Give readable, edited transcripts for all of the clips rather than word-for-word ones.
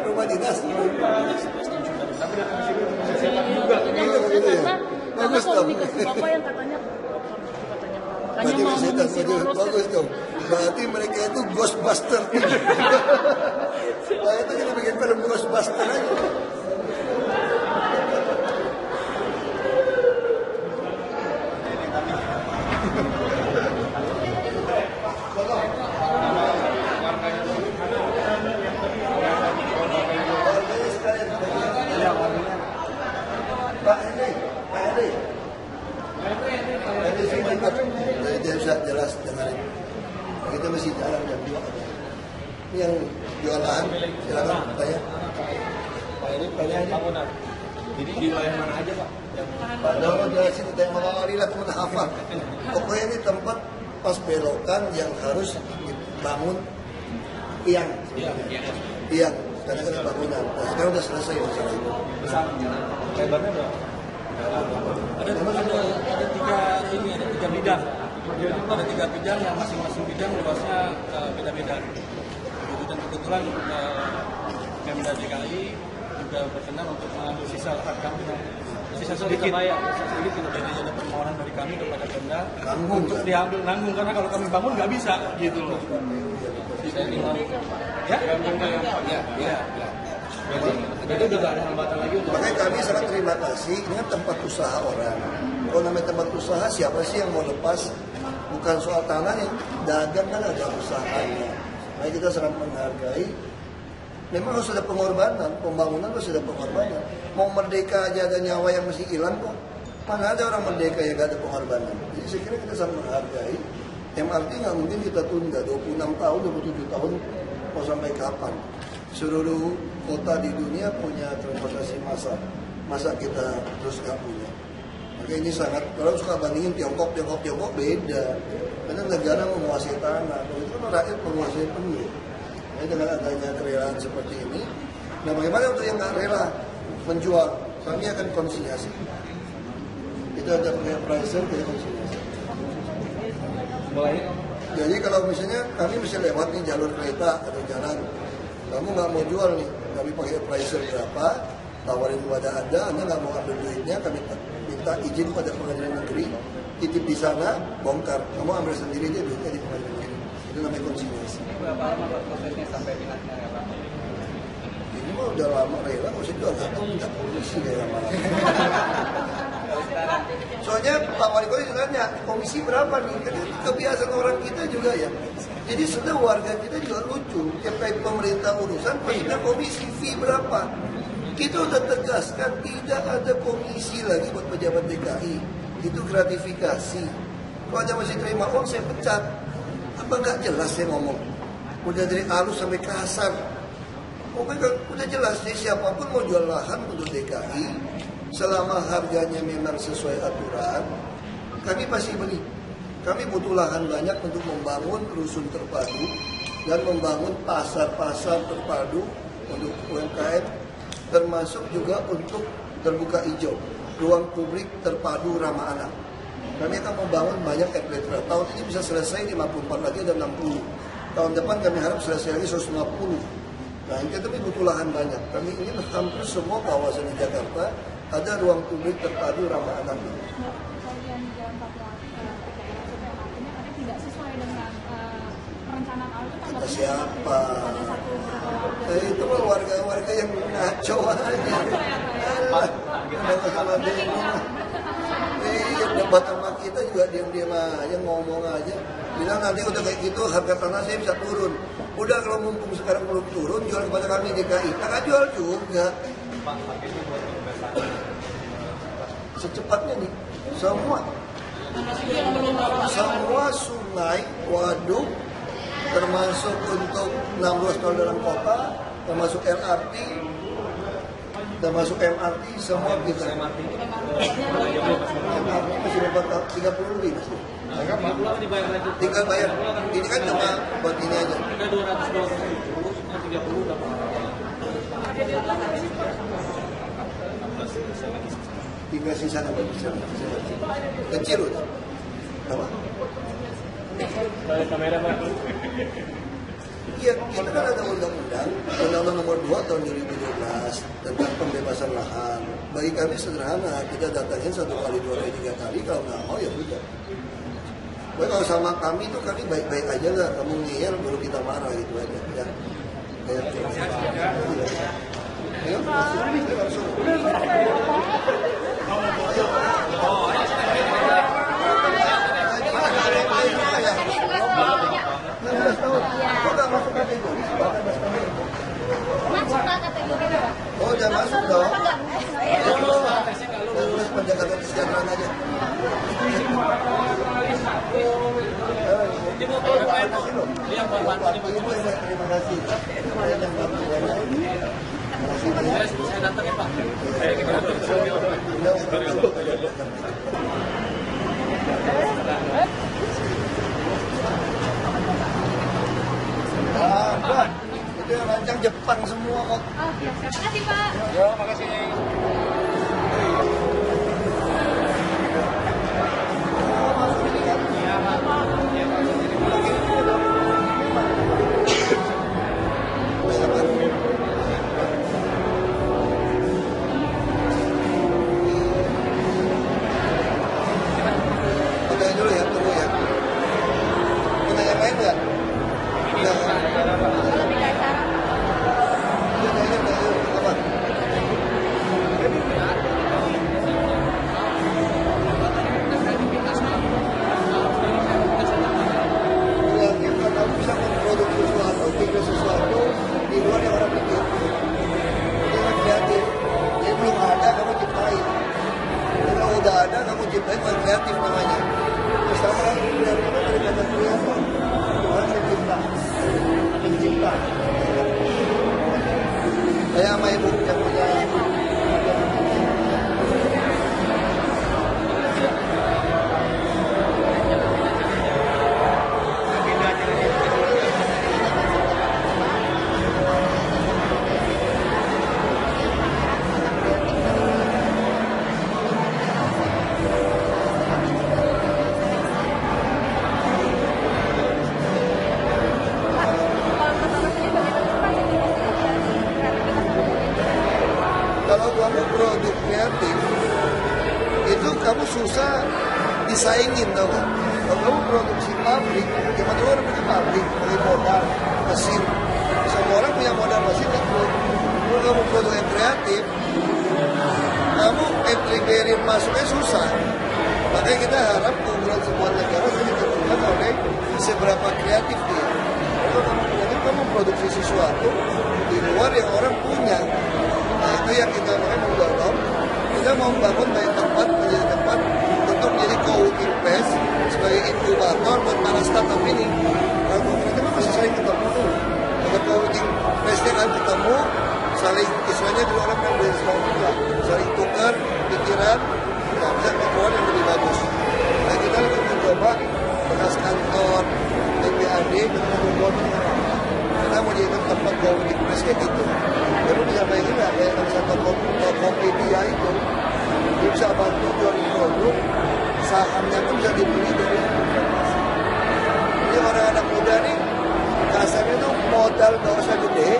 Rumah dinas. Tapi datang ke sini untuk mempersiapkan juga. Karena komunikasi Bapak yang katanya makanya mau mengisi lolos. Bagus dong. Berarti mereka itu Ghostbuster. Nah itu kita bikin film Ghostbuster aja. Dia bisa jelas dengarin. Kita masih jalan jam 2. Ini yang jual lahan, silakan tanya. Pak ini bangunan. Jadi di wilayah mana aja Pak? Pak Dono jelasin kita yang mau marilah teman hafal. Pokoknya ini tempat pas belokan yang harus dibangun tiang. Tiang, karena kan bangunan. Nah, sekarang udah selesai masalah itu. Lebarnya berapa? Ada tiga bidang. Ada 3 bidang yang masing-masing bidang luasnya beda-beda. Dan kebetulan Pemda DKI juga berkenan untuk mengambil sisa lahan kami, sisa sedikit. Jadi ada permohonan dari kami kepada Pemda untuk diambil nanggung, karena kalau kami bangun nggak bisa gitu loh. Ya? Jadi udah gak ada hambatan lagi untuk. Makanya kami sangat terima kasih. Ini kan tempat usaha orang. Kalau namanya tempat usaha, siapa sih yang mau lepas? Bukan soal tanah, yang dagang kan ada usahanya. Makanya kita sangat menghargai. Memang harus ada pengorbanan, pembangunan harus ada pengorbanan. Mau merdeka aja ada nyawa yang mesti hilang kok. Mana ada orang merdeka yang gak ada pengorbanan. Jadi saya kira kita sangat menghargai. MRT nggak mungkin kita tunda 26 tahun, 27 tahun, mau sampai kapan? Seluruh kota di dunia punya transportasi massal. Masa kita terus nggak punya? Maka ini sangat, kalau suka bandingin Tiongkok beda. Karena negara menguasai tanah, kalau itu kan rakyat menguasai penuh. Nah, dengan adanya kerelaan seperti ini, nah bagaimana untuk yang nggak rela menjual? Kami akan konsinyasi. Kita ada punya pricer, kita konsinyasi. Jadi kalau misalnya kami mesti lewat nih jalur kereta atau jalan, kamu nggak mau jual nih, kami pakai pricer berapa, tawarin kepada Anda nggak mau ambil duitnya, kami minta izin pada pengadilan negeri, titip di sana, bongkar, kamu ambil sendiri aja duitnya di pengadilan negeri. Itu namanya konsinyasi. Berapa lama prosesnya sampai pihaknya rela? Ini mah udah lama rela, maksudnya juga nggak tahu minta komisi kayak lama-lama. Soalnya Pak Wali Kota nanya, komisi berapa nih? Karena kebiasaan orang kita juga ya. Jadi sudah warga kita juga lucu. Tiap kali pemerintah urusan, pastinya komisi fee berapa? Kita udah tegaskan tidak ada komisi lagi buat pejabat DKI. Itu gratifikasi. Kalau aja masih terima uang, saya pecat. Apa nggak jelas saya ngomong? Udah dari halus sampai kasar. Pokoknya udah jelas nih, siapapun mau jual lahan untuk DKI, selama harganya memang sesuai aturan, kami pasti beli. Kami butuh lahan banyak untuk membangun rusun terpadu dan membangun pasar-pasar terpadu untuk UMKM, termasuk juga untuk terbuka hijau, ruang publik terpadu ramah anak. Kami akan membangun banyak RPTRA. Tahun ini bisa selesai 54 lagi ada 60. Tahun depan kami harap selesai lagi 150. Nah, kita butuh lahan banyak. Kami ingin hampir semua kawasan di Jakarta ada ruang publik terpadu ramah anak. Kata siapa? Itu mah warga-warga yang ngaco aja. Yang debat sama kita juga diam-diam aja, ngomong aja. Bilang nanti udah kayak gitu harga tanah saya bisa turun. Udah kalau mumpung sekarang belum turun, jual kepada kami DKI. Nah, jual juga. Secepatnya nih, semua sungai, waduk, termasuk untuk 6 ruas tol dalam kota, termasuk LRT, termasuk MRT, semua kita. MRT masih dapat 30 lebih masih. Tinggal bayar. Ini kan cuma buat ini aja. Tinggal sisa apa bisa? Kecil udah. Apa? Balik kamera Pak. Iya, kita kan ada undang-undang nomor 2 tahun 2017 tentang pembebasan lahan. Bagi kami sederhana, kita datangin 1 kali, 2 kali, 3 kali, kalau nggak mau ya udah. Baik, kalau sama kami tuh kami baik-baik aja lah, kamu ngeyel baru kita marah gitu aja. Ya. Ayo, langsung. Oh, udah masuk dong. Terus pendekatan kesejahteraan aja. Terima kasih. Saya datang ya Pak. Itu yang rancang Jepang semua kok. Terima kasih Pak. Ya, makasih. Oke dulu ya, tunggu ya. Kita yang lain nggak? Nggak. Apa? Kita kamu bisa memproduksi sesuatu, bikin sesuatu di luar yang orang pikir. Itu yang kreatif. Jadi belum ada kamu ciptain. Kalau udah ada kamu ciptain bukan kreatif namanya. Bersama dengan dari kata kreatif. Tuhan mencipta. Saya sama ibu yang punya. Kalau kamu produk kreatif, itu kamu susah disaingin tau gak? Kalau kamu produksi pabrik, gimana lu orang punya pabrik, pakai modal, mesin. Semua orang punya modal mesin kan. Kalau kamu produk yang kreatif, kamu entry barrier masuknya susah. Makanya kita harap keunggulan sebuah negara ditentukan oleh seberapa kreatif dia. Kalau kamu kreatif, kamu produksi sesuatu di luar yang orang punya. Nah itu yang kita mau dorong. Kita mau membangun banyak tempat menjadi tempat untuk menjadi co-working place sebagai inkubator buat para startup ini. Kalau pemerintah kan masih saling ketemu tuh. Kalau co-working place-nya kan ketemu, saling istilahnya dulu orang yang brainstorm juga, saling tukar pikiran, nah, bisa keluar yang lebih bagus. Nah kita lagi mencoba bekas kantor DPRD dengan membuat kita mau jadi tempat co-working place kayak gitu. Jadi bisa bayangin nggak kayak satu Tokopedia itu, dia bisa bantu jual produk, sahamnya pun bisa dibeli dari. Jadi orang-anak muda nih, kasarnya tuh modal nggak usah gede,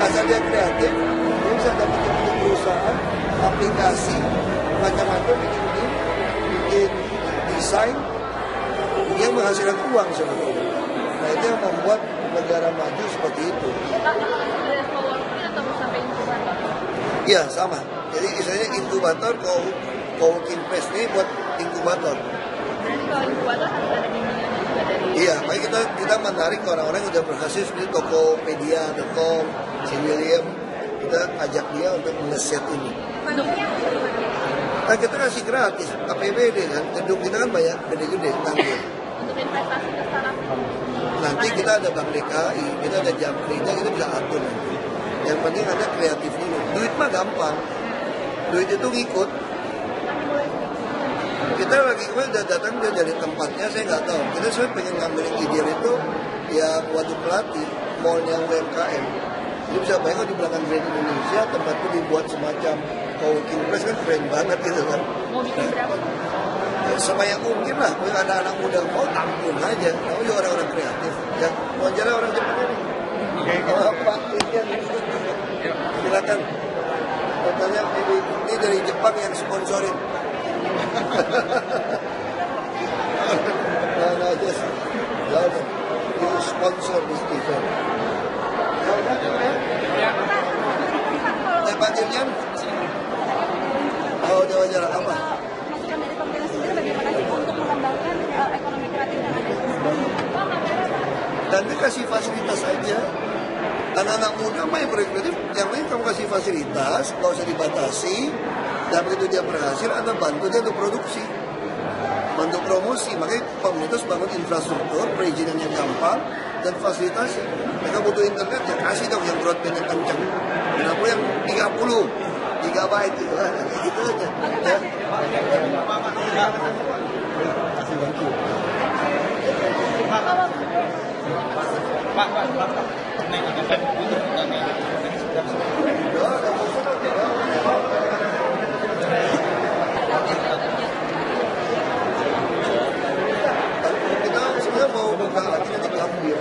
asal dia kreatif, dia bisa dapat bentuk perusahaan, aplikasi, macam-macam, bikin desain, yang menghasilkan uang sebetulnya. Nah itu yang membuat negara maju seperti itu. Iya sama. Jadi istilahnya inkubator, co-working place ini buat inkubator. Berarti kalau inkubator harus ada bimbingan juga dari. Iya, makanya kita menarik orang-orang yang udah berhasil seperti Tokopedia.com, si William, kita ajak dia untuk nge-set ini. Nah kita kasih gratis, APBD kan, gedung kita kan banyak gede-gede, tanggung. Untuk investasi ke startup. Nanti kita ada Bank DKI, kita ada Jamkrinya, kita bisa atur nanti. Yang penting ada kreatif dulu. Duit mah gampang. Duit itu ngikut. Kita lagi kemarin udah datang dia dari tempatnya, saya nggak tahu. Kita sebenarnya pengen ngambilin ide itu ya Waduk Melati, mallnya UMKM. Jadi bisa bayangkan di belakang Grand Indonesia tempat itu dibuat semacam co-working place kan keren banget gitu kan. Mau bikin berapa? Ya, sebanyak mungkin lah, kalau ada anak muda mau tampung aja. Tahu juga orang-orang kreatif. Ya, wawancara orang Jepang ini. Kalau Pak Irian, silakan. Katanya ini dari Jepang yang sponsorin. Nah, just you sponsor this event. Pak Irian, dia wawancara apa? Masukan dari pemerintah sendiri bagaimana sih untuk mengembangkan ekonomi kreatif yang ada? Dan dikasih fasilitas aja. Anak-anak muda main proyek kreatif, yang lain kamu kasih fasilitas, nggak usah dibatasi. Dan begitu dia berhasil, Anda bantu dia untuk produksi, bantu promosi. Makanya pemerintah bangun infrastruktur, perizinan yang gampang, dan fasilitas. Mereka butuh internet, ya kasih dong yang broadband yang kencang. Kenapa yang 30 GB itu, gitu aja. Ya. Kasih bantu. Kita sebenarnya mau buka acara di Gambir.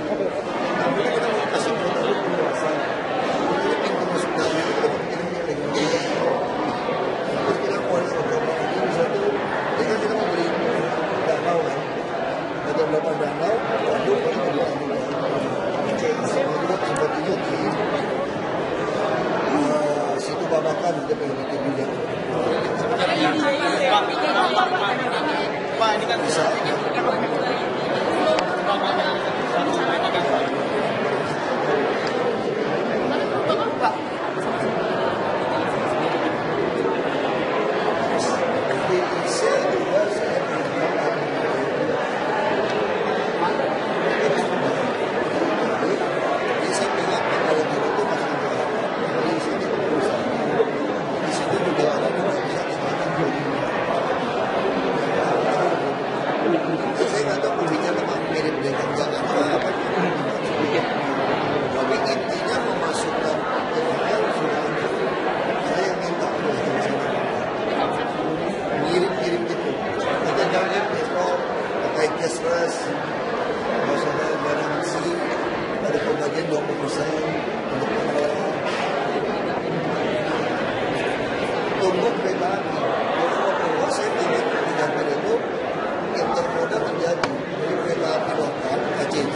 Gambir kita mau kasih produk kekuasaan. Ini pintu masuk Gambir itu kita mau kirim-kirim. Terus kita keluar beberapa ini satu. Jadi kan kita mau beli danau kan. Ada beberapa danau, waduh paling kedua ambil. Sama juga sepertinya di situ Babakan dia pengen bikin juga. Pak, ini kan Bisa. Saya nggak tahu kulinya memang mirip dengan Jakarta apa. Tapi intinya memasukkan yang sudah ada. Saya minta mirip-mirip gitu. Kita jangan besok pakai cashless, masalah garansi, ada pembagian 20% untuk pengelolaan. Tunggu kereta api. Kalau saya ingin di Jakarta itu intermodal terjadi. Jadi kereta api lokal, KCJ,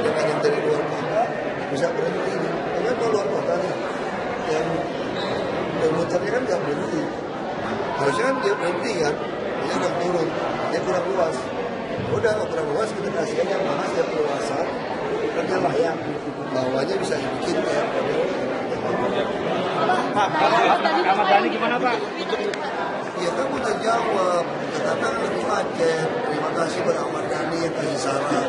dengan yang dari luar kota bisa berhenti. Karena kalau luar kota nih, yang muternya kan nggak berhenti. Harusnya kan dia berhenti kan, dia udah turun, dia kurang luas. Udah kurang luas kita kasih aja yang mana dia perluasan, kerja layak, bawahnya bisa dibikin kayak Ahmad Dhani gimana Pak? ya kan udah jawab, katakan lebih macet. Terima kasih buat Ahmad Dhani yang kasih saran.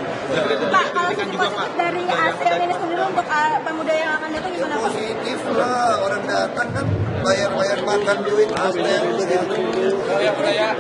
Pak, kalau positif dari ASEAN ini sendiri untuk pemuda yang akan datang Ya gimana Pak? positif lah, orang datang kan bayar makan duit hotel begitu. Ya,